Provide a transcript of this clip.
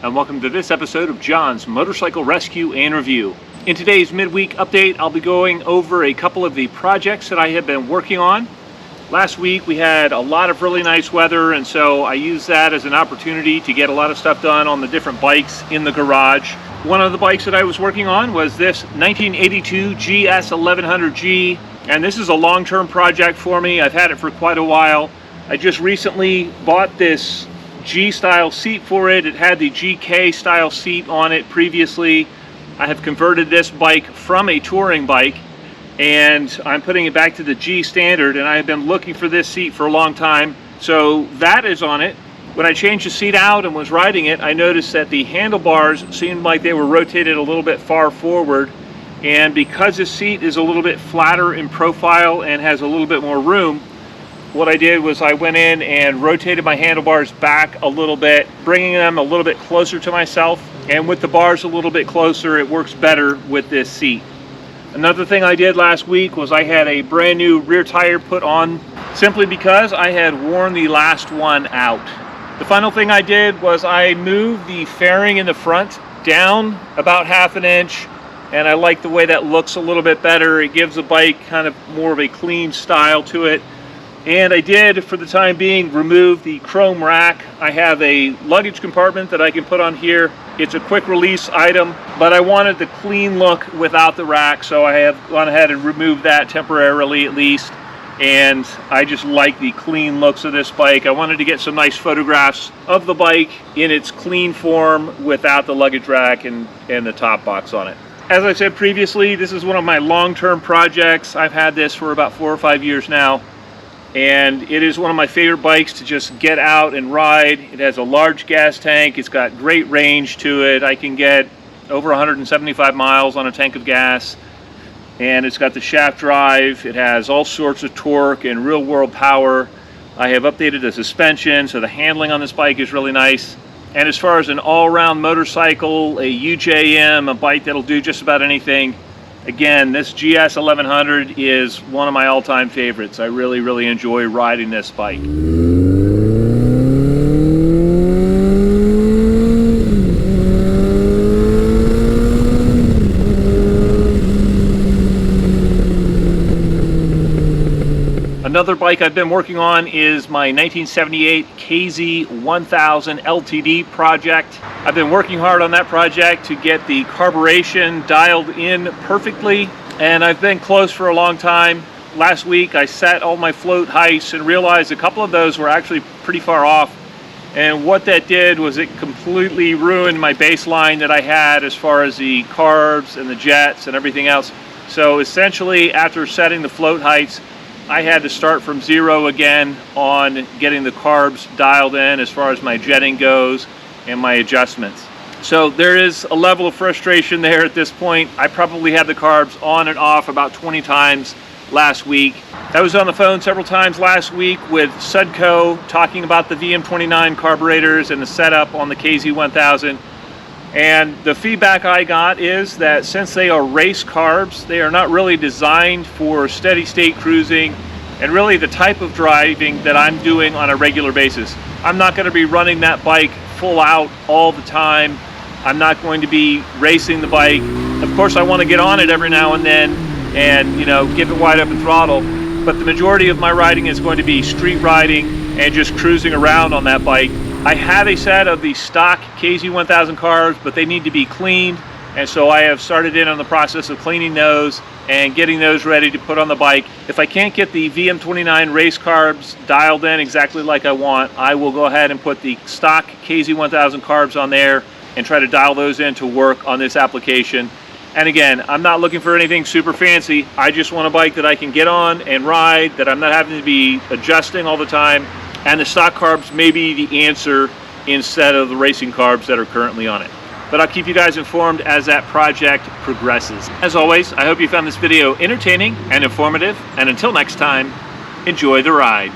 and welcome to this episode of John's Motorcycle Rescue and Review. In today's midweek update, I'll be going over a couple of the projects that I have been working on. Last week we had a lot of really nice weather, and so I used that as an opportunity to get a lot of stuff done on the different bikes in the garage. One of the bikes that I was working on was this 1982 GS1100G, and this is a long-term project for me. I've had it for quite a while. I just recently bought this G-style seat for it. It had the GK style seat on it previously. I have converted this bike from a touring bike, and I'm putting it back to the G standard, and I have been looking for this seat for a long time. So that is on it. When I changed the seat out and was riding it, I noticed that the handlebars seemed like they were rotated a little bit far forward, and because this seat is a little bit flatter in profile and has a little bit more room, what I did was I went in and rotated my handlebars back a little bit, bringing them a little bit closer to myself, and with the bars a little bit closer, it works better with this seat. Another thing I did last week was I had a brand new rear tire put on simply because I had worn the last one out. The final thing I did was I moved the fairing in the front down about ½ an inch, and I like the way that looks a little bit better. It gives the bike kind of more of a clean style to it. And I did, for the time being, remove the chrome rack. I have a luggage compartment that I can put on here. It's a quick release item, but I wanted the clean look without the rack, so I have gone ahead and removed that temporarily at least. And I just like the clean looks of this bike. I wanted to get some nice photographs of the bike in its clean form without the luggage rack and the top box on it. As I said previously, this is one of my long-term projects. I've had this for about 4 or 5 years now, and it is one of my favorite bikes to just get out and ride. It has a large gas tank. It's got great range to it. I can get over 175 miles on a tank of gas, and it's got the shaft drive. It has all sorts of torque and real-world power. I have updated the suspension, so the handling on this bike is really nice. And as far as an all-around motorcycle, a UJM, a bike that'll do just about anything, again, this GS1100 is one of my all-time favorites. I really enjoy riding this bike. Another bike I've been working on is my 1978 KZ1000 LTD project. I've been working hard on that project to get the carburation dialed in perfectly, and I've been close for a long time. Last week I set all my float heights and realized a couple of those were actually pretty far off, and what that did was it completely ruined my baseline that I had as far as the carbs and the jets and everything else. So essentially, after setting the float heights, I had to start from zero again on getting the carbs dialed in as far as my jetting goes and my adjustments. So there is a level of frustration there at this point. I probably had the carbs on and off about 20 times last week. I was on the phone several times last week with Sudco talking about the VM29 carburetors and the setup on the KZ1000. And the feedback I got is that since they are race carbs, they are not really designed for steady state cruising and really the type of driving that I'm doing on a regular basis. I'm not going to be running that bike full out all the time. I'm not going to be racing the bike. Of course, I want to get on it every now and then and, you know, give it wide open throttle. But the majority of my riding is going to be street riding and just cruising around on that bike. I have a set of the stock KZ1000 carbs, but they need to be cleaned, and so I have started in on the process of cleaning those and getting those ready to put on the bike. If I can't get the VM29 race carbs dialed in exactly like I want, I will go ahead and put the stock KZ1000 carbs on there and try to dial those in to work on this application. And again, I'm not looking for anything super fancy. I just want a bike that I can get on and ride, that I'm not having to be adjusting all the time. And the stock carbs may be the answer instead of the racing carbs that are currently on it. But I'll keep you guys informed as that project progresses. As always, I hope you found this video entertaining and informative. And until next time, enjoy the ride.